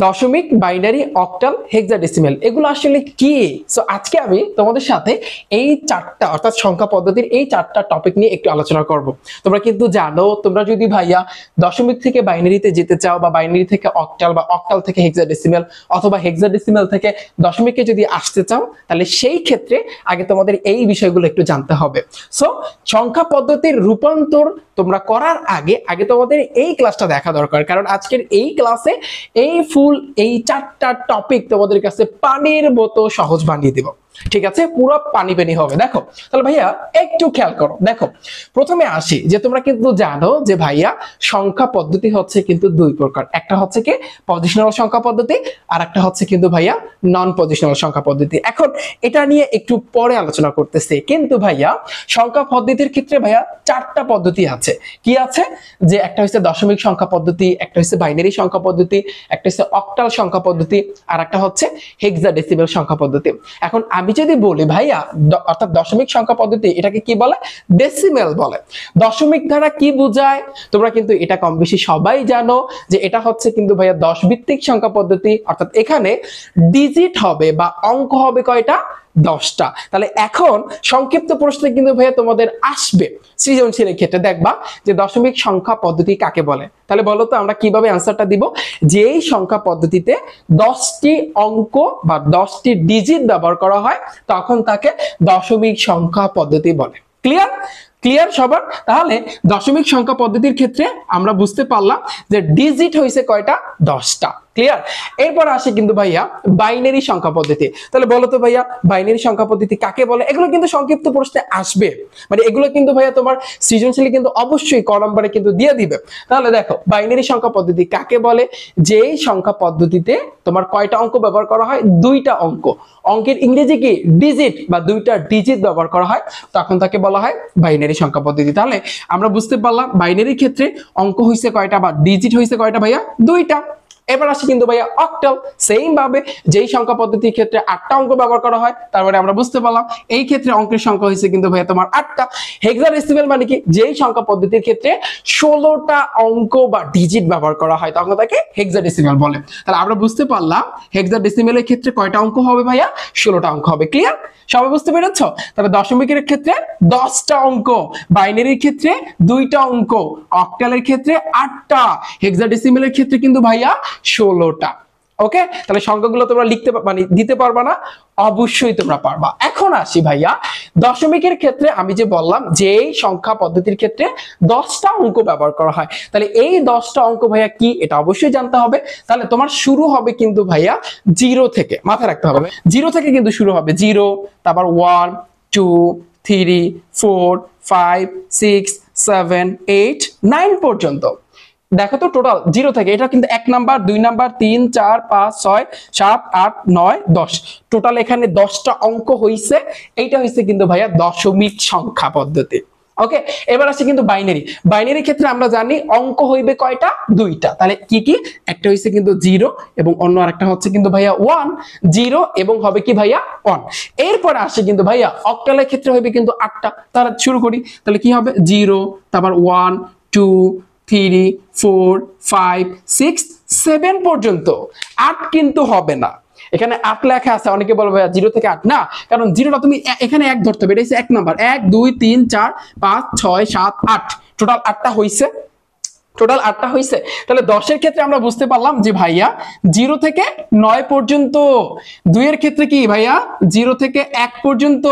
দশমিক, binary, octal, hexadecimal এগুলো আসলে কি? সো আজকে আমি তোমাদের সাথে এই চারটা অর্থাৎ সংখ্যা পদ্ধতির এই চারটা টপিক নিয়ে একটু আলোচনা করব। তোমরা কিন্তু জানো, তোমরা যদি ভাইয়া দশমিক থেকে বাইনারিতে যেতে চাও বা বাইনারি থেকে অক্টাল বা অক্টাল থেকে হেক্সাডেসিমাল অথবা হেক্সাডেসিমাল থেকে দশমিকে যদি আসতে চাও, তাহলে সেই ক্ষেত্রে আগে তোমাদের এই বিষয়গুলো একটু জানতে হবে। সো সংখ্যা পদ্ধতির রূপান্তর তোমরা করার আগে আগে তোমাদের এই ক্লাসটা দেখা দরকার, কারণ আজকের এই ক্লাসে এই চারটা টপিক তোমাদের কাছে পানির মতো সহজ বানিয়ে দেব। ঠিক আছে, পুরো পানি পানি হবে। দেখো তাহলে ভাইয়া একটু খেয়াল করো। দেখো প্রথমে আসি যে তোমরা কিন্তু জানো যে ভাইয়া সংখ্যা পদ্ধতি হচ্ছে কিন্তু দুই প্রকার, একটা হচ্ছে কি পজিশনাল সংখ্যা পদ্ধতি আর একটা হচ্ছে কিন্তু ভাইয়া নন পজিশনাল সংখ্যা পদ্ধতি। এখন এটা নিয়ে একটু পরে আলোচনা করতেছি, কিন্তু ভাইয়া সংখ্যা পদ্ধতির ক্ষেত্রে ভাইয়া চারটা পদ্ধতি আছে। কি আছে? যে একটা হচ্ছে দশমিক সংখ্যা পদ্ধতি, একটা হচ্ছে বাইনারি সংখ্যা পদ্ধতি, একটা হচ্ছে অক্টাল সংখ্যা পদ্ধতি আর একটা হচ্ছে হেক্সাডেসিমাল সংখ্যা পদ্ধতি। এখন আমি যদি বলি ভাইয়া অর্থাৎ দশমিক সংখ্যা পদ্ধতি, এটাকে কি বলে? ডেসিমেল বলে। দশমিক দ্বারা কি বোঝায়? তোমরা কিন্তু এটা কম বেশি সবাই জানো যে এটা হচ্ছে কিন্তু ভাইয়া 10 ভিত্তিক সংখ্যা পদ্ধতি, অর্থাৎ এখানে ডিজিট হবে বা অঙ্ক হবে কয়টা? 10টা। তাহলে এখন সংক্ষিপ্ত প্রশ্নে কিন্তু ভাইয়া তোমাদের আসবে সৃজনশীলের ক্ষেত্রে, দেখবা যে দশমিক সংখ্যা পদ্ধতি কাকে বলে। তাহলে বলো তো আমরা কিভাবে আনসারটা দিব? যে এই সংখ্যা পদ্ধতিতে 10টি অঙ্ক বা 10টি ডিজিট ব্যবহার করা হয় তখন তাকে দশমিক সংখ্যা পদ্ধতি বলে। ক্লিয়ার? ক্লিয়ার সবার? তাহলে দশমিক সংখ্যা পদ্ধতির ক্ষেত্রে আমরা বুঝতে পারলাম যে ডিজিট হয়েছে কয়টা? 10টা। ক্লিয়ার? এরপর আসে কিন্তু ভাইয়া বাইনারি সংখ্যা পদ্ধতি। তাহলে বলো তো ভাইয়া বাইনারি সংখ্যা পদ্ধতি কাকে বলে? এগুলো কিন্তু সংক্ষিপ্ত প্রশ্নে আসবে, মানে এগুলো কিন্তু ভাইয়া তোমার সৃজনশীলে কিন্তু অবশ্যই ক নম্বরে কিন্তু দিয়ে দিবে। তাহলে দেখো বাইনারি সংখ্যা পদ্ধতি কাকে বলে? যেই সংখ্যা পদ্ধতিতে তোমার কয়টা অঙ্ক ব্যবহার করা হয়? দুইটা অঙ্ক। অঙ্কের ইংরেজি কি? ডিজিট বা দুইটা ডিজিট ব্যবহার করা হয়, তখন তাকে বলা হয় বাইনারি সংখ্যা পদ্ধতি। তাহলে আমরা বুঝতে পারলাম বাইনারির ক্ষেত্রে অঙ্ক হইছে কয়টা বা ডিজিট হইছে কয়টা ভাইয়া? দুইটা। এবার আসি কিন্তু ভাইয়া অক্টাল, সেম ভাবে যেই সংখ্যা পদ্ধতির ক্ষেত্রে 8টা অঙ্ক ব্যবহার করা হয়, তারপরে আমরা বুঝতে পারলাম এই ক্ষেত্রে অঙ্কের সংখ্যা হয়েছে কিন্তু ভাইয়া তোমার 8টা। হেক্সাডেসিমাল মানে কি? যেই সংখ্যা পদ্ধতির ক্ষেত্রে 16টা অঙ্ক বা ডিজিট ব্যবহার করা হয় তখন তাকে হেক্সাডেসিমাল বলে। তাহলে আমরা বুঝতে পারলাম হেক্সাডেসিমালের ক্ষেত্রে কয়টা অঙ্ক হবে ভাইয়া? 16টা অঙ্ক হবে। ক্লিয়ার? সবাই বুঝতে পেরেছো? তাহলে দশমিকের ক্ষেত্রে 10টা অঙ্ক, বাইনারির ক্ষেত্রে 2টা অঙ্ক, অক্টালের ক্ষেত্রে 8টা, হেক্সাডেসিমালের ক্ষেত্রে কিন্তু ভাইয়া 16টা। ওকে, তাহলে সংখ্যাগুলো তোমরা লিখতে মানে দিতে পারবা না? অবশ্যই তোমরা পারবা। এখন আসি ভাইয়া দশমিকের ক্ষেত্রে আমি যে বললাম যে এই সংখ্যা পদ্ধতির ক্ষেত্রে 10টা অঙ্ক ব্যবহার করা হয়, তাহলে এই 10টা অঙ্ক ভাইয়া কি এটা অবশ্যই জানতে হবে। তাহলে তোমার শুরু হবে কিন্তু ভাইয়া 0 থেকে, মাথায় রাখতে হবে 0 থেকে কিন্তু শুরু হবে। 0, তারপর 1 2 3 4 5 6 7 8 9 পর্যন্ত। দেখো তো টোটাল 0 থেকে, এটা কিন্তু 1 নাম্বার 2 নাম্বার 3 4 5 6 7 8 9 10, টোটাল এখানে 10টা অঙ্ক হইছে। এইটা হইছে কিন্তু ভাইয়া দশমিক সংখ্যা পদ্ধতি। ওকে, এবার আসি কিন্তু বাইনারি। বাইনারির ক্ষেত্রে আমরা জানি অঙ্ক হইবে কয়টা? 2টা। তাহলে কি কি? একটা হইছে কিন্তু 0 এবং অন্য আরেকটা হচ্ছে কিন্তু ভাইয়া 1। 0 এবং হবে কি ভাইয়া? 1। এরপর আসে কিন্তু ভাইয়া অক্টালের ক্ষেত্রে হইবে কিন্তু 8টা। তাহলে শুরু করি, তাহলে কি হবে? 0, তারপর 1 2 3 4 5 6 7 পর্যন্ত। 8 কিন্তু হবে না, এখানে 8 লেখা আছে। অনেকে বলবে 0 থেকে 8 না, কারণ 0টা তুমি এখানে 1 ধরতে হবে, এটা হচ্ছে 1 নাম্বার। 1 2 3 4 5 6 7 8, টোটাল 8টা হইছে। টোটাল 8টা হইছে। তাহলে 10 এর ক্ষেত্রে আমরা বুঝতে পারলাম যে ভাইয়া 0 থেকে 9 পর্যন্ত। 2 এর ক্ষেত্রে কি ভাইয়া? 0 থেকে 1 পর্যন্ত।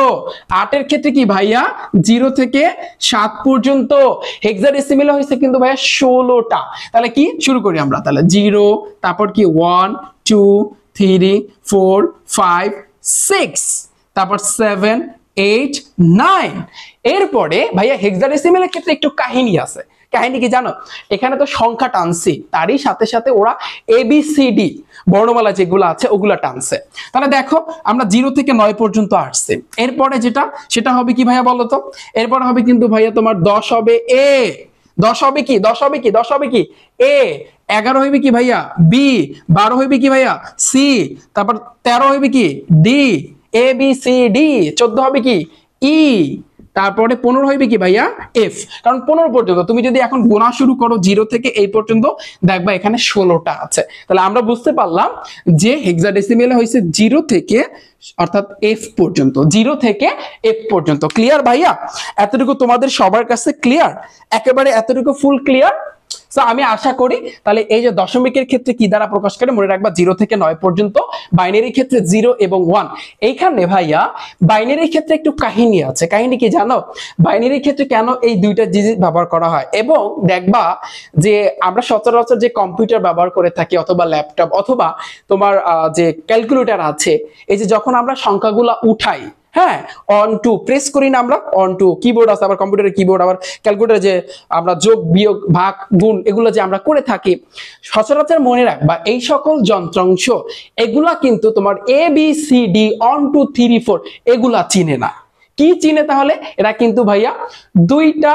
8 এর ক্ষেত্রে কি ভাইয়া? 0 থেকে 7 পর্যন্ত। হেক্সাডেসিমালে হইছে কিন্তু ভাইয়া 16টা। তাহলে কি শুরু করি আমরা, তাহলে 0, তারপর কি 1 2 3 4 5 6, তারপর 7 8 9। এরপরে ভাইয়া হেক্সাডেসিমালের ক্ষেত্রে একটু কাহিনী আছে। কাহিনী কি জানো? এখানে তো সংখ্যা টানছি, তারই সাথে সাথে ওরা ABCD বর্ণমালা যেগুলো আছে ওগুলা টানছে। তাহলে দেখো আমরা 0 থেকে 9 পর্যন্ত আসছে। এরপরে যেটা সেটা হবে কি ভাইয়া বলো তো? এরপর হবে কিন্তু ভাইয়া তোমার 10 হবে A, 10 হবে কি? 10 হবে কি? 10 হবে কি? A, 11 হইবে কি ভাইয়া? B, 12 হইবে কি ভাইয়া? C, তারপর 13 হইবে কি? D, ABCD, 14 হবে কি? E, তারপরে 15 হইবে কি ভাইয়া এফ, কারণ 15 পর্যন্ত তুমি যদি এখন গোনা শুরু করো 0 থেকে এই পর্যন্ত, দেখবা এখানে 16টা আছে। তাহলে আমরা বুঝতে পারলাম যে হেক্সাডেসিমেলে হইছে 0 থেকে অর্থাৎ এফ পর্যন্ত, 0 থেকে এফ পর্যন্ত। ক্লিয়ার ভাইয়া? এতটুকু তোমাদের সবার কাছে ক্লিয়ার? একেবারে এতটুকু ফুল ক্লিয়ার? সো আমি আশা করি তাহলে এই যে দশমিকের ক্ষেত্রে কি দ্বারা প্রকাশ করে মনে রাখবা 0 থেকে 9 পর্যন্ত, বাইনারির ক্ষেত্রে 0 এবং 1। এইখানে ভাইয়া বাইনারির ক্ষেত্রে একটু কাহিনী আছে। কাহিনী কি জানো? বাইনারির ক্ষেত্রে কেন এই দুইটা ডিজিট ব্যবহার করা হয়, এবং দেখবা যে আমরা সচরাচর যে কম্পিউটার ব্যবহার করে থাকি অথবা ল্যাপটপ অথবা তোমার যে ক্যালকুলেটর আছে, এই যে যখন আমরা সংখ্যাগুলা উঠাই, হ্যাঁ, অন টু প্রেস করি না আমরা, অন টু কিবোর্ড আছে, আবার কম্পিউটারের কিবোর্ড, আবার ক্যালকুলেটরে যে আমরা যোগ বিয়োগ ভাগ গুণ এগুলো যে আমরা করে থাকি, সচরাচর মনে রাখবা এই সকল যন্ত্রাংশ এগুলা কিন্তু তোমার এ বি সি ডি 1 2 3 4 এগুলা চিনে না। কি চিনে তাহলে? এরা কিন্তু ভাইয়া দুইটা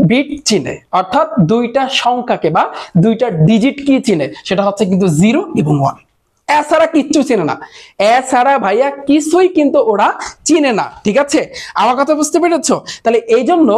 বিট চিনে, অর্থাৎ দুইটা সংখ্যাকে বা দুইটা ডিজিট কি চিনে, সেটা হচ্ছে কিন্তু 0 এবং 1। এছাড়া কিচ্ছু চিনে না, এছাড়া ভাইয়া কিছুই কিন্তু ওরা চিনে না। ঠিক আছে, আমার কথা বুঝতে পেরেছো? তাহলে এই জন্য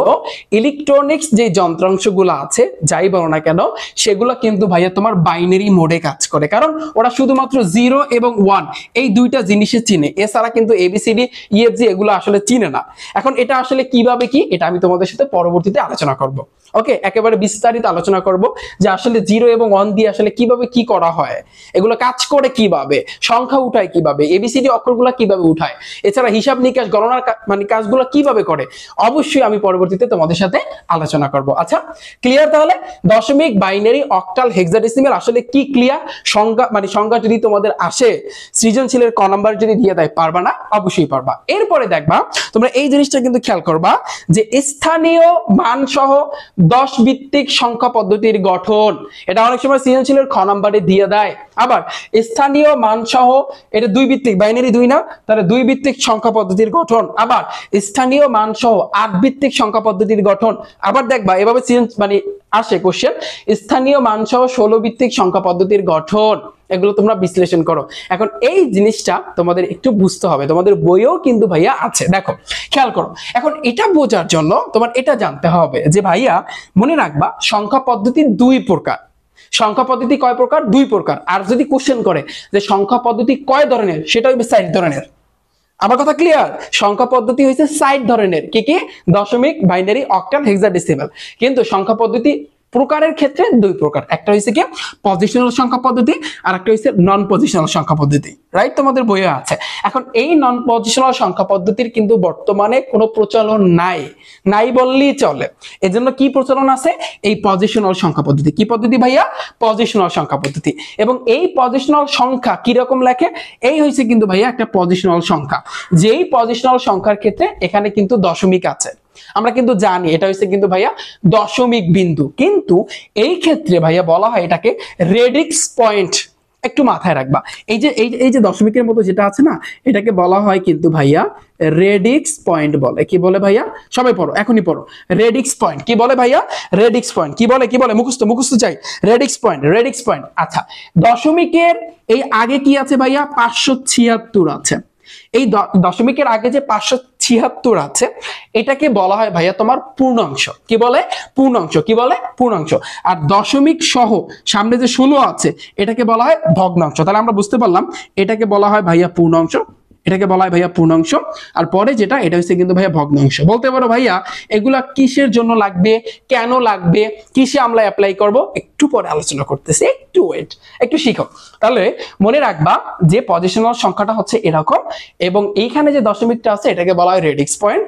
ইলেকট্রনিক্স যে যন্ত্রাংশগুলো আছে যাই বলো না কেন, সেগুলো কিন্তু ভাইয়া তোমার বাইনারি মোডে কাজ করে, কারণ ওরা শুধুমাত্র 0 এবং 1 এই দুইটা জিনিসে চিনে, এছাড়া কিন্তু এবিসিডি ইএফজি এগুলো আসলে চিনে না। এখন এটা আসলে কিভাবে কি, এটা আমি তোমাদের সাথে পরবর্তীতে আলোচনা করব। ওকে, একেবারে বিস্তারিত আলোচনা করব যে আসলে 0 এবং 1 দিয়ে আসলে কিভাবে কি করা হয়, এগুলো কাজ করে কিভাবে, সংখ্যা উঠায় কিভাবে, এবিসিডি অক্ষরগুলো কিভাবে উঠায়, এছাড়া হিসাব নিকাশ গণনার মানে কাজগুলো কিভাবে করে, অবশ্যই আমি পরবর্তীতে তোমাদের সাথে আলোচনা করব। আচ্ছা ক্লিয়ার? তাহলে দশমিক, বাইনারি, অক্টাল, হেক্সাডেসিমেল আসলে কি ক্লিয়ার? সংখ্যা মানে সংখ্যা যদি তোমাদের আসে, সৃজনশীলের ক নাম্বার যদি দিয়ে দেয়, পারবা না? অবশ্যই পারবা। এরপরে দেখবা তোমরা এই জিনিসটা কিন্তু খেয়াল করবা যে স্থানীয় মান সহ 10 ভিত্তিক সংখ্যা পদ্ধতির গঠন, এটা অনেক সময় সৃজনশীলের খ নাম্বারে দিয়ে দেয়। আবার স্থানীয় মান সহ, এটা 2 ভিত্তিক, বাইনারি 2 না, তাহলে 2 ভিত্তিক সংখ্যা পদ্ধতির গঠন। আবার স্থানীয় মান সহ 8 ভিত্তিক সংখ্যা পদ্ধতির গঠন। আবার দেখবা এভাবে মানে আসে কোশ্চেন, স্থানীয় মান সহ 16 ভিত্তিক সংখ্যা পদ্ধতির গঠন। এগুলো তোমরা বিশ্লেষণ করো। এখন এই জিনিসটা তোমাদের একটু বুঝতে হবে, তোমাদের বইও কিন্তু ভাইয়া আছে, দেখো খেয়াল করো। এখন এটা বোঝার জন্য তোমার এটা জানতে হবে যে ভাইয়া মনে রাখবা সংখ্যা পদ্ধতি 2 প্রকার। সংখ্যা পদ্ধতি কয় প্রকার? 2 প্রকার। আর যদি কোশ্চেন করে যে সংখ্যা পদ্ধতি কয় ধরনের, সেটা হবে 4 ধরনের। আমার কথা ক্লিয়ার? সংখ্যা পদ্ধতি হয়েছে 4 ধরনের। কি কি? দশমিক, বাইনারি, অক্টাল, হেক্সাডেসিমেল। কিন্তু সংখ্যা পদ্ধতি প্রকারের ক্ষেত্রে 2 প্রকার, একটা হইছে কি পজিশনাল সংখ্যা পদ্ধতি, আর একটা হইছে নন পজিশনাল সংখ্যা পদ্ধতি। রাইট? তোমাদের বইয়ে আছে। এখন এই নন পজিশনাল সংখ্যা পদ্ধতির কিন্তু বর্তমানে কোনো প্রচলন নাই, নাই বললেই চলে। এজন্য কি প্রচলন আছে? এই পজিশনাল সংখ্যা পদ্ধতি। কি পদ্ধতি ভাইয়া? পজিশনাল সংখ্যা পদ্ধতি। এবং এই পজিশনাল সংখ্যা কি রকম লেখে? এই হইছে কিন্তু ভাইয়া একটা পজিশনাল সংখ্যা, যেই পজিশনাল সংখ্যার ক্ষেত্রে এখানে কিন্তু দশমিক আছে। আমরা কিন্তু জানি এটা হচ্ছে কিন্তু ভাইয়া দশমিক বিন্দু, কিন্তু এই ক্ষেত্রে ভাইয়া বলা হয় এটাকে রেডিক্স পয়েন্ট। একটু মাথায় রাখবা, এই যে দশমিকের মতো যেটা আছে না, এটাকে বলা হয় কিন্তু ভাইয়া রেডিক্স পয়েন্ট বলে। কি বলে ভাইয়া? সবাই পড়ো, এখনই পড়ো। রেডিক্স পয়েন্ট কি বলে ভাইয়া? রেডিক্স পয়েন্ট কি বলে? কি বলে? মুখস্থ চাই। Radix point, radix point. আচ্ছা, দশমিকের এই আগে কি আছে ভাইয়া? 576 আছে। এই দশমিকের আগে যে 576 আছে, এটাকে বলা হয় ভাইয়া তোমার পূর্ণাংশ। কি বলে? পূর্ণাংশ। কি বলে? পূর্ণাংশ। আর দশমিক সহ সামনে যে 16 আছে, এটাকে বলা হয় ভগ্নাংশ। তাহলে আমরা বুঝতে পারলাম এটাকে বলা হয় ভাইয়া পূর্ণাংশ, এটাকে বলা হয় ভাইয়া পূর্ণাংশ, আর পরে যেটা এটা হচ্ছে কিন্তু ভাইয়া ভগ্নাংশ। বলতে পারো ভাইয়া এগুলা কিসের জন্য লাগবে, কেন লাগবে, কিসে আমরা অ্যাপ্লাই করব, একটু পরে আলোচনা করতেছি, একটু ওয়েট, একটু শিখো। তাহলে মনে রাখবা যে পজিশনাল সংখ্যাটা হচ্ছে এরকম, এবং এইখানে যে দশমিকটা আছে এটাকে বলা হয় রেডিক্স পয়েন্ট,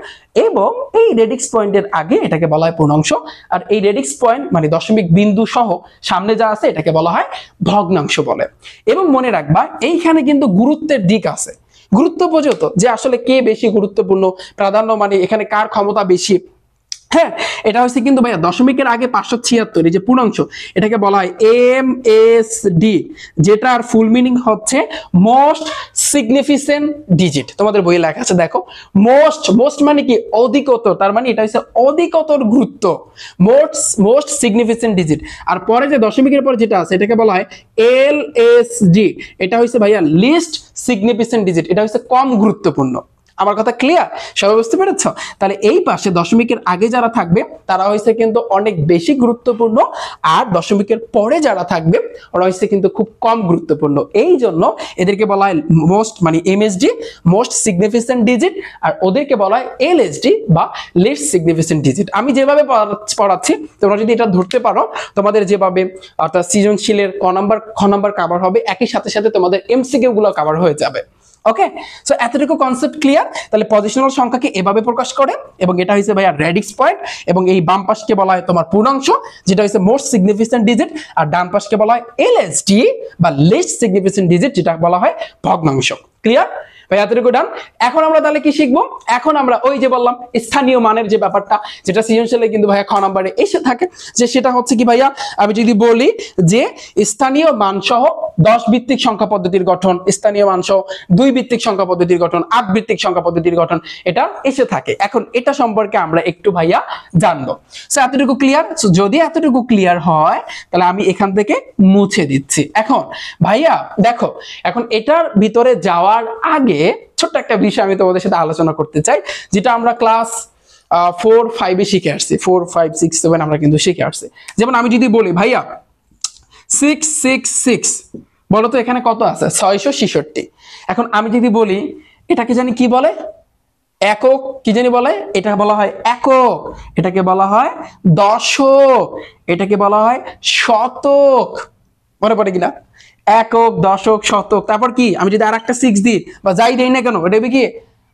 এবং এই রেডিক্স পয়েন্টের আগে এটাকে বলা হয় পূর্ণাংশ, আর এই রেডিক্স পয়েন্ট মানে দশমিক বিন্দু সহ সামনে যা আছে এটাকে বলা হয় ভগ্নাংশ বলে। এবং মনে রাখবা এইখানে কিন্তু গুরুত্বের দিক আছে। গুরুত্ব বোঝো তো যে আসলে কে বেশি গুরুত্বপূর্ণ, প্রাধান্য মানে এখানে কার ক্ষমতা বেশি। হ্যাঁ, এটা হচ্ছে কিন্তু ভাইয়া দশমিকের আগে 576, এই যে পূর্ণাংশ, এটাকে বলা হয় MSD, যেটার ফুল মিনিং হচ্ছে মোস্ট সিগনিফিকেন্ট ডিজিট। তোমাদের বইয়ে লেখা আছে, দেখো মোস্ট মানে কি? অধিকতর। তার মানে এটা হচ্ছে অধিকতর গুরুত্ব, মোস্ট সিগনিফিকেন্ট ডিজিট। আর পরে যে দশমিকের পরে যেটা আছে এটাকে বলা হয় LSD, এটা হচ্ছে ভাইয়া লিস্ট সিগনিফিকেন্ট ডিজিট, এটা হচ্ছে কম গুরুত্বপূর্ণ। আমার কথা ক্লিয়ার? সবাই বুঝতে পেরেছো? তাহলে এই পাশে দশমিকের আগে যারা থাকবে তারা হচ্ছে কিন্তু অনেক বেশি গুরুত্বপূর্ণ, আর দশমিকের পরে যারা থাকবে ওরা হচ্ছে কিন্তু খুব কম গুরুত্বপূর্ণ। এই জন্য এদেরকে বলা হয় মোস্ট মানে এমএসডি, মোস্ট সিগনিফিকেন্ট ডিজিট, আর ওদেরকে বলা হয় এলএসডি বা লিস্ট সিগনিফিকেন্ট ডিজিট। আমি যেভাবে পড়াচ্ছি তোমরা যদি এটা ধরতে পারো, তোমাদের যেভাবে অর্থাৎ সৃজনশীলের খ নাম্বার কভার হবে, একই সাথে সাথে তোমাদের এমসিকিউ গুলো কভার হয়ে যাবে। ওকে, সো এতটুকু কনসেপ্ট ক্লিয়ার? তাহলে পজিশনাল সংখ্যাকে এভাবে প্রকাশ করে, এবং এটা হচ্ছে ভাইয়া রেডিক্স পয়েন্ট, এবং এই বাম পাশকে বলা হয় তোমার পূর্ণাংশ যেটা হচ্ছে মোস্ট সিগনিফিকেন্ট ডিজিট, আর ডান পাশকে বলা হয় এলএসডি বা লিস্ট সিগনিফিকেন্ট ডিজিট যেটা বলা হয় ভগ্নাংশ। ক্লিয়ার ভাই? এতটুকু ডান। এখন আমরা তাহলে কি শিখবো? এখন আমরা ওই যে বললাম স্থানীয় মানের যে ব্যাপারটা, যেটা সৃজনশীলে কিন্তু ভাইয়া খ নম্বরে এসে থাকে, যে সেটা হচ্ছে কি ভাইয়া, আমি যদি বলি যে স্থানীয় মান সহ 10 ভিত্তিক সংখ্যা পদ্ধতির গঠন, স্থানীয় মান সহ 2 ভিত্তিক সংখ্যা পদ্ধতির গঠন, 8 ভিত্তিক সংখ্যা পদ্ধতির গঠন, এটা এসে থাকে। এখন এটা সম্পর্কে আমরা একটু ভাইয়া জানবো। সো এতটুকু ক্লিয়ার? সো যদি এতটুকু ক্লিয়ার হয় তাহলে আমি এখান থেকে মুছে দিচ্ছি। এখন ভাইয়া দেখো, এখন এটার ভিতরে যাওয়ার আগে ছোট্ট একটা বিষয় আমি তোমাদের সাথে আলোচনা করতে চাই, যেটা আমরা ক্লাস 4-5 শিখে আসছি। 4-5-6-7 আমরা কিন্তু শিখে আসছি। যেমন আমি যদি বলি ভাইয়া 666, বলো তো এখানে কত আছে? 666। এখন আমি যদি বলি এটাকে জানি কি বলে? একক। কি জানি বলে? এটা বলা হয় একক, এটাকে বলা হয় দশক, এটাকে বলা হয় শতক। মনে পড়ে কিনা? একক, দশক, শতক। তারপর কি আমি যদি আরেকটা 6 দিই বা যাই দেই না কেন, এটা হবে কি?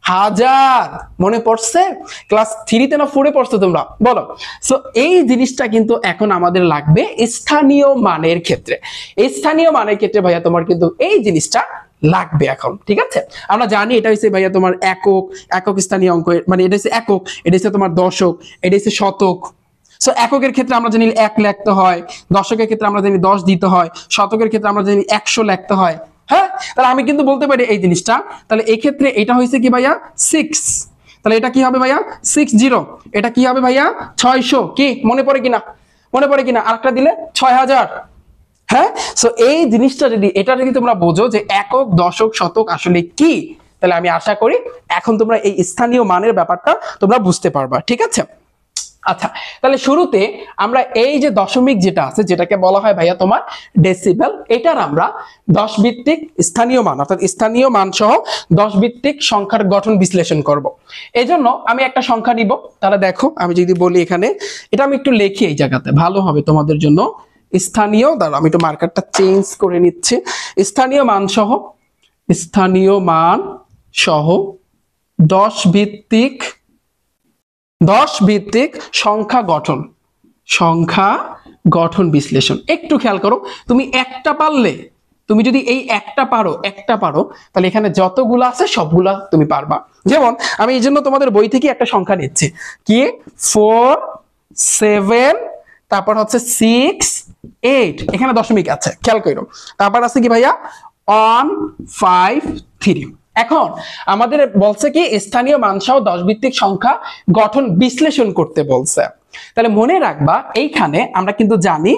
হাজার। মনে পড়ছে? ক্লাস 3-তে না 4-এ পড়ছো তোমরা? বলো। সো এই জিনিসটা কিন্তু এখন আমাদের লাগবে স্থানীয় মানের ক্ষেত্রে। স্থানীয় মানের ক্ষেত্রে ভাইয়া তোমার কিন্তু এই জিনিসটা লাগবে এখন। ঠিক আছে, আমরা জানি এটা হচ্ছে ভাইয়া তোমার একক, একক স্থানীয় অঙ্ক, মানে এটা হচ্ছে একক, এটা হচ্ছে তোমার দশক, এটা হচ্ছে শতক। সো এককের ক্ষেত্রে আমরা জানি 1 লিখতে হয়, দশকের ক্ষেত্রে আমরা জানি 10 দিতে হয়, শতকের ক্ষেত্রে আমরা জানি 100 লিখতে হয়। হ্যাঁ, তাহলে আমি কিন্তু বলতে পারি এই জিনিসটা। তাহলে এই ক্ষেত্রে এটা হয়েছে কি ভাইয়া 6, তাহলে এটা কি হবে ভাইয়া 60, এটা কি হবে ভাইয়া 600। কি মনে পড়ে কিনা? মনে পড়ে কিনা? আরেকটা দিলে 6000। হ্যাঁ, সো এই জিনিসটা যদি এটা যদি তোমরা বোঝো যে একক, দশক, শতক আসলে কি, তাহলে আমি আশা করি এখন তোমরা এই স্থানীয় মানের ব্যাপারটা তোমরা বুঝতে পারবা। ঠিক আছে? আচ্ছা, তাহলে শুরুতে আমরা এই যে দশমিক যেটা আছে, যেটাকে বলা হয় ভাইয়া তোমার ডেসিবেল, এটার আমরা 10 ভিত্তিক স্থানীয় মান অর্থাৎ স্থানীয় মান সহ 10 ভিত্তিক সংখ্যার গঠন বিশ্লেষণ করব। এজন্য আমি একটা সংখ্যা নিব। তাহলে দেখো, আমি যদি বলি এখানে, এটা আমি একটু লিখি এই জায়গাতে, ভালো হবে তোমাদের জন্য। স্থানীয়, দাঁড়াও আমি একটু মার্কারটা চেঞ্জ করে নিচ্ছি। স্থানীয় মান সহ 10 ভিত্তিক সংখ্যা গঠন বিশ্লেষণ। একটু খেয়াল করো, তুমি একটা পারলে, তুমি যদি এই একটা পারো তাহলে এখানে যতগুলো আছে সবগুলা তুমি পারবা। যেমন আমি এই জন্য তোমাদের বই থেকে একটা সংখ্যা নিচ্ছি, কি 4, 7, তারপর হচ্ছে 6, 8, এখানে দশমিক আছে, খেয়াল করো। তারপর আছে কি ভাইয়া 1, 5, 3। এখন আমাদের বলছে কি স্থানীয় মান সহ 10 ভিত্তিক সংখ্যা গঠন বিশ্লেষণ করতে বলছে। তাহলে মনে রাখবা, এইখানে আমরা কিন্তু জানি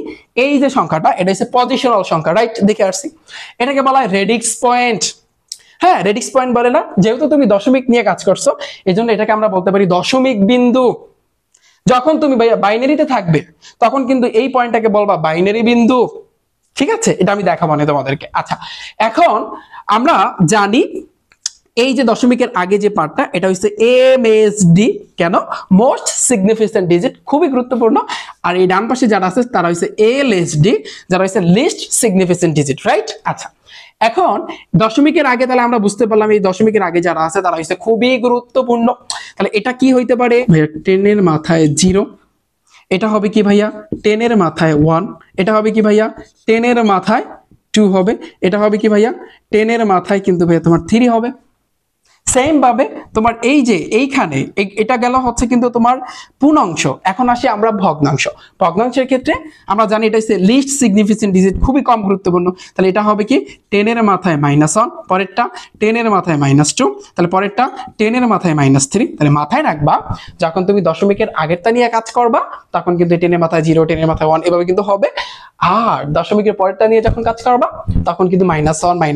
এই যে সংখ্যাটা, এটা হচ্ছে পজিশনাল সংখ্যা, রাইট? দেখে আসছি, এটাকে বলা হয় রেডিক্স পয়েন্ট। হ্যাঁ, রেডিক্স পয়েন্ট বলে না, যেহেতু তুমি দশমিক নিয়ে কাজ করছো এই জন্য এটাকে আমরা বলতে পারি দশমিক বিন্দু। যখন তুমি বাইনারিতে থাকবে তখন কিন্তু এই পয়েন্টটাকে বলবা বাইনারি বিন্দু। ঠিক আছে, এটা আমি দেখাবো না তোমাদেরকে। আচ্ছা, এখন আমরা জানি এই যে দশমিকের আগে যে পার্টটা, এটা হচ্ছে এমএসডি। কেন? মোস্ট সিগনিফিকেন্ট ডিজিট, খুবই গুরুত্বপূর্ণ। আর এই ডান পাশে যারা আছে তারা হচ্ছে এলএসডি, যারা হচ্ছে লিস্ট সিগনিফিকেন্ট ডিজিট, রাইট? আচ্ছা, এখন দশমিকের আগে তাহলে আমরা বুঝতে পারলাম এই দশমিকের আগে যারা আছে তারা হচ্ছে খুবই গুরুত্বপূর্ণ। তাহলে এটা কি হইতে পারে ভাইয়া? 10 এর মাথায় 0, এটা হবে কি ভাইয়া 10 এর মাথায় 1, এটা হবে কি ভাইয়া 10 এর মাথায় 2 হবে, এটা হবে কি ভাইয়া 10 এর মাথায় কিন্তু ভাইয়া তোমার 3 হবে। সেম ভাবে তোমার এই যে এইখানে এটা গেল হচ্ছে কিন্তু তোমার পূর্ণাংশ। এখন আসি আমরা ভগ্নাংশ। ভগ্নাংশের ক্ষেত্রে আমরা জানি এটা হচ্ছে লিস্ট সিগনিফিকেন্ট ডিজিট, খুবই কম গুরুত্বপূর্ণ। তাহলে এটা হবে কি 10 এর মাথায় -1, পরেরটা 10 এর মাথায় -2, তাহলে পরেরটা 10 এর মাথায় -3। তাহলে মাথায় রাখবা, যখন তুমি দশমিকের আগেরটা নিয়ে কাজ করবা তখন কিন্তু 10 এর মাথায় 0, 10 এর মাথায় 1 এভাবে কিন্তু হবে। আর দশমিকের পরেরটা নিয়ে যখন কাজ করবা তখন কিন্তু -1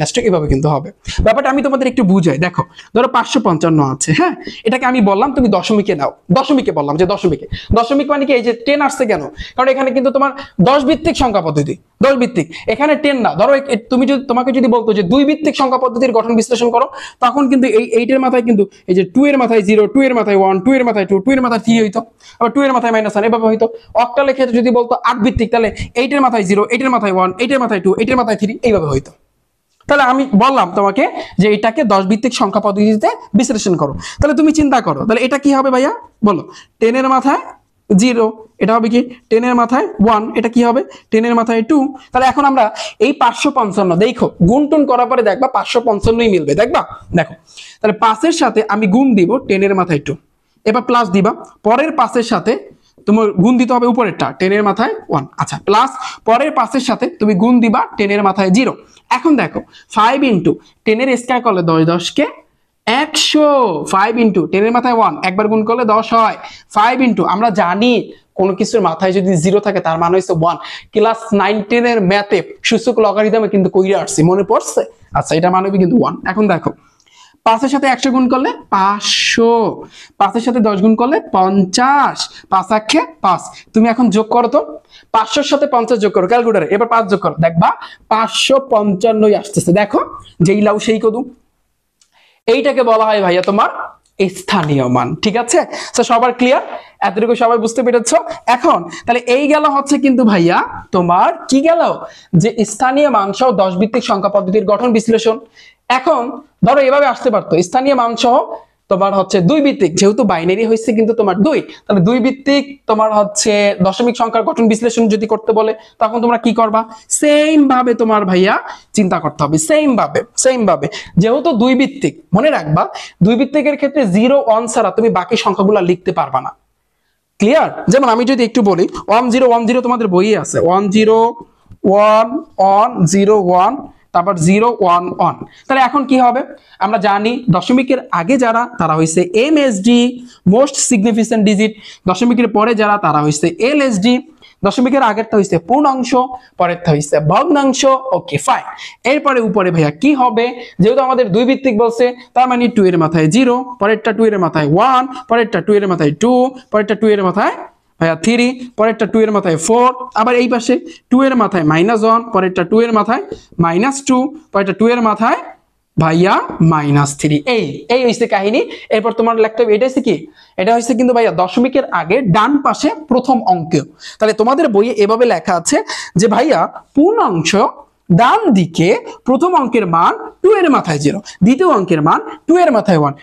-2 এভাবে কিন্তু হবে। ব্যাপারটা আমি তোমাদের একটু বুঝাই, দেখো ধরো 555 আছে, হ্যাঁ, এটাকে আমি বললাম তুমি দশমিকে নাও, দশমিকে বললাম যে দশমিকে, দশমিক মানে কি এই যে 10 আসছে কেন, কারণ এখানে কিন্তু তোমার 10 ভিত্তিক সংখ্যা পদ্ধতি, 10 ভিত্তিক, এখানে 10 না। ধরো তুমি যদি তোমাকে যদি বলতো যে 2 ভিত্তিক সংখ্যা পদ্ধতির গঠন বিশ্লেষণ করো, তখন কিন্তু এই 8 এর মাথায় কিন্তু এই যে 2 এর মাথায় 0, 2 এর মাথায় 1, 2 এর মাথায় 2, 2 এর মাথায় 3 হইতো, আবার 2 এর মাথায় -1 এভাবে হইতো। অক্টালের ক্ষেত্রে যদি বলতো 8 ভিত্তিক, তাহলে 8 এর মাথায় 0, 8 এর মাথায় 1, 8 এর মাথায় 2, 8 এর মাথায় 3 এইভাবে হইতো। তাহলে আমি বললাম তোমাকে যে এটাকে 10 ভিত্তিক সংখ্যা পদ্ধতিতে বিশ্লেষণ করো, তাহলে তুমি চিন্তা করো, তাহলে এটা কি হবে ভাইয়া বলো? 10 এর মাথায় 0, এটা হবে কি 10 এর মাথায় 1, এটা কি হবে 10 এর মাথায় 2। তাহলে এখন আমরা এই 555 দেখো গুণটুন করার পরে দেখবা 555ই মিলবে, দেখবা, দেখো তাহলে 5 এর সাথে আমি গুণ দিব 10 এর মাথায় 2, এবার প্লাস দিবা পরের 5 এর সাথে তোমার গুণ দিতে হবে উপরেরটা 10 এর মাথায় 1, আচ্ছা, প্লাস পরের 5 এর সাথে তুমি গুণ দিবা 10 এর মাথায় 0। এখন দেখো 5 ইনটু 10 এর স্কয়ার করলে 10, 10 কে 100, 5 ইনটু 10 এর মাথায় 1 একবার গুণ করলে 10 হয়, 5 ইনটু আমরা জানি কোনো কিছুর মাথায় যদি 0 থাকে তার মানে হচ্ছে 1, ক্লাস 9 10 এর ম্যাথে সূচক লগারিদমে কিন্তু কইরা আসছে, মনে পড়ছে? আচ্ছা, এটা মানে হবে কিন্তু 1। এখন দেখো 5 এর সাথে 100 গুণ করলে 500, 5 এর সাথে 10 গুণ করলে 50, 5 আক্ষে 5। তুমি এখন যোগ করো তো, 500 এর সাথে 50 যোগ করো ক্যালকুলেটরে, এবার 5 যোগ করো, দেখবা 555 আসতেছে। দেখো যেই লাউ সেই কদু, এইটাকে বলা হয় ভাইয়া তোমার স্থানীয় মান। ঠিক আছে, তো সবার ক্লিয়ার? এতটুকু সবাই বুঝতে পেরেছো? এখন তাহলে এই গেল হচ্ছে কিন্তু ভাইয়া তোমার কি গেল, যে স্থানীয় মান সহ 10 ভিত্তিক সংখ্যা পদ্ধতির গঠন বিশ্লেষণ। এখন ধরো এভাবে আসতে পারতো, স্থানীয় মান সহ তোমার হচ্ছে 2 ভিত্তিক, যেহেতু বাইনারি হয়েছে কিন্তু তোমার 2, তাহলে 2 ভিত্তিক তোমার হচ্ছে দশমিক সংখ্যার গঠন বিশ্লেষণ যদি করতে বলে, তখন তোমরা কি করবা? সেম ভাবে তোমার ভাইয়া চিন্তা করতে হবে, সেম ভাবে যেহেতু 2 ভিত্তিক, মনে রাখবা 2 ভিত্তিকের ক্ষেত্রে 0 1 ছাড়া তুমি বাকি সংখ্যাগুলো লিখতে পারবা না। ক্লিয়ার? যেমন আমি যদি একটু বলি 1 0 1 0 তোমাদের বইয়ে আছে, 1 0 1 1 0 1, তারপর 0 1 1। তাহলে এখন কি হবে? আমরা জানি দশমিকের আগে যারা তারা হইছে এমএসডি, মোস্ট সিগনিফিকেন্ট ডিজিট, দশমিকের পরে যারা তারা হইছে এলএসডি, দশমিকের আগেরটা হইছে পূর্ণাংশ, পরেরটা হইছে ভগ্নাংশ। Okay fine. এরপরে উপরে ভাইয়া কি হবে? যেহেতু আমাদের 2 ভিত্তিক বলছে, তার মানে 2 এর মাথায় 0, পরেরটা 2 এর মাথায় 1, পরেরটা 2 এর মাথায় 2, পরেরটা 2 এর মাথায় ভাইয়া 3, পরেরটা 2 এর মাথায় 4, আবার এই পাশে 2 এর মাথায় -1, পরেরটা 2 এর মাথায় -2, পরেরটা 2 এর মাথায় ভাইয়া -3। এই হইছে কাহিনী। এরপর তোমার লিখতে হবে এটা হইছে কি, এটা হইছে কিন্তু ভাইয়া দশমিকের আগে ডান পাশে প্রথম অঙ্ক। তাহলে তোমাদের বইয়ে এভাবে লেখা আছে যে ভাইয়া পূর্ণাংশ ডান দিকে প্রথম অঙ্কের মান 2 এর মাথায় 0, দ্বিতীয় অঙ্কের মান 2 এর মাথায় 1,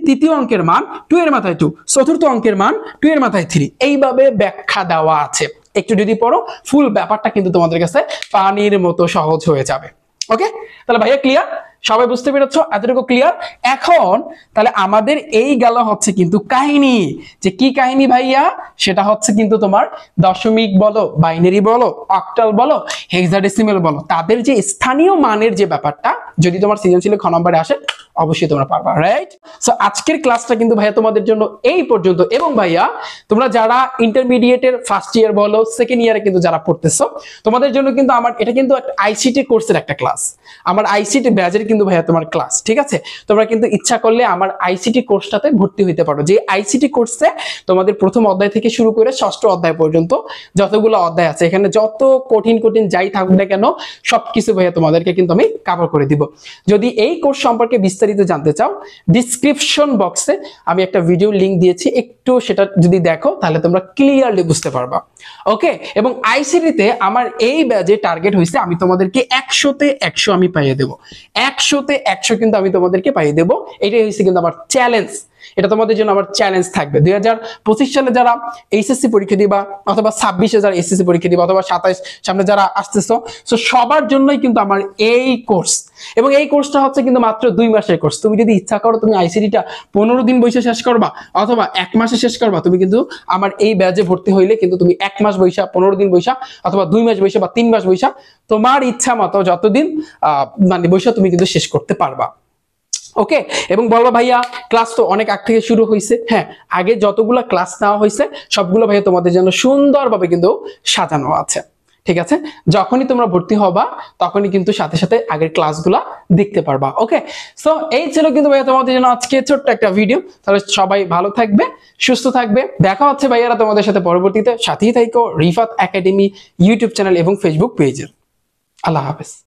তৃতীয় অঙ্কের মান 2 এর মাথায় 2, চতুর্থ অঙ্কের মান 2 এর মাথায় 3। এইভাবে ব্যাখ্যা দেওয়া আছে, একটু যদি পড়ো ফুল ব্যাপারটা কিন্তু তোমাদের কাছে পানির মতো সহজ হয়ে যাবে। ওকে, তাহলে ভাইয়া ক্লিয়ার? সবাই বুঝতে পেরেছো? এতটুকু ক্লিয়ার? এখন তাহলে আমাদের এই গেল হচ্ছে কিন্তু কাহিনী, যে কি কাহিনী ভাইয়া? সেটা হচ্ছে কিন্তু তোমার দশমিক বলো, বাইনারি বলো, অক্টাল বলো, হেক্সাডেসিমাল বলো, তাদের যে স্থানীয় মানের যে ব্যাপারটা যদি তোমার সৃজনশীলে খ নম্বরে আসে অবশ্যই তোমরা পারবা, রাইট? সো আজকের ক্লাসটা কিন্তু ভাইয়া তোমাদের জন্য এই পর্যন্ত। এবং ভাইয়া তোমরা যারা ইন্টারমিডিয়েটের ফার্স্ট ইয়ার বলো, সেকেন্ড ইয়ারে কিন্তু যারা পড়তেছো, তোমাদের জন্য কিন্তু আমার এটা কিন্তু একটা আইসিটি কোর্সের একটা ক্লাস, আমার আইসিটি ব্যাচের কিন্তু ভাইয়া তোমার ক্লাস। ঠিক আছে, তোমরা কিন্তু ইচ্ছা করলে আমার আইসিটি কোর্সটাতে ভর্তি হইতে পারো, যে আইসিটি কোর্সে তোমাদের প্রথম অধ্যায় থেকে শুরু করে ষষ্ঠ অধ্যায় পর্যন্ত যতগুলো অধ্যায় আছে, এখানে যত কঠিন কঠিন যাই থাকুক না কেন সবকিছু ভাইয়া তোমাদেরকে কিন্তু আমি কভার করে দিব। যদি এই কোর্স সম্পর্কে বিস্তারিত জানতে চাও, ডিসক্রিপশন বক্সে আমি একটা ভিডিও লিংক দিয়েছি, একটু সেটা যদি দেখো তাহলে তোমরা ক্লিয়ারলি বুঝতে পারবা। ওকে, এবং আইসিটিতে আমার এই ব্যাচে টার্গেট হয়েছে আমি তোমাদেরকে 100তে 100 আমি পাইয়ে দেবো, 100তে 100 কিন্তু আমি তোমাদেরকে পাইয়ে দেবো। এটাই হচ্ছে কিন্তু আমার চ্যালেঞ্জ, এটা তোমাদের জন্য আমার চ্যালেঞ্জ থাকবে। 2025 সালে যারা এইচএসসি পরীক্ষা দিবা, অথবা 26-এ যারা এসএসসি পরীক্ষা দিবা, অথবা 27 সামনে যারা আসতেছো, সো সবার জন্যই কিন্তু আমার এই কোর্স। এবং এই কোর্সটা হচ্ছে কিন্তু মাত্র 2 মাসের কোর্স। তুমি যদি ইচ্ছা করো তুমি আইসিটিটা 15 দিন বইসা শেষ করবা, অথবা 1 মাসে শেষ করবা, তুমি কিন্তু আমার এই ব্যাচে ভর্তি হইলে কিন্তু তুমি 1 মাস বইসা, 15 দিন বইসা, অথবা 2 মাস বইসা, বা 3 মাস বইসা, তোমার ইচ্ছা মতো যতদিন মানে বইসা তুমি কিন্তু শেষ করতে পারবা। ওকে, এবং বলবা ভাইয়া ক্লাস তো অনেক আগ থেকে শুরু হয়েছে। হ্যাঁ, আগে যতগুলো ক্লাস নেওয়া হয়েছে সবগুলো ভাইয়া তোমাদের জন্য সুন্দরভাবে কিন্তু সাজানো আছে। ঠিক আছে, যখনই তোমরা ভর্তি হবা তখনই কিন্তু সাথে সাথে আগের ক্লাসগুলা দেখতে পারবা। ওকে, সো এই ছিল কিন্তু ভাইয়া তোমাদের জন্য আজকে ছোট্ট একটা ভিডিও। তাহলে সবাই ভালো থাকবে, সুস্থ থাকবে, দেখা হচ্ছে ভাইয়ারা তোমাদের সাথে পরবর্তীতে। সাথেই থাকো রিফাত একাডেমি ইউটিউব চ্যানেল এবং ফেসবুক পেজের। আল্লাহ হাফেজ।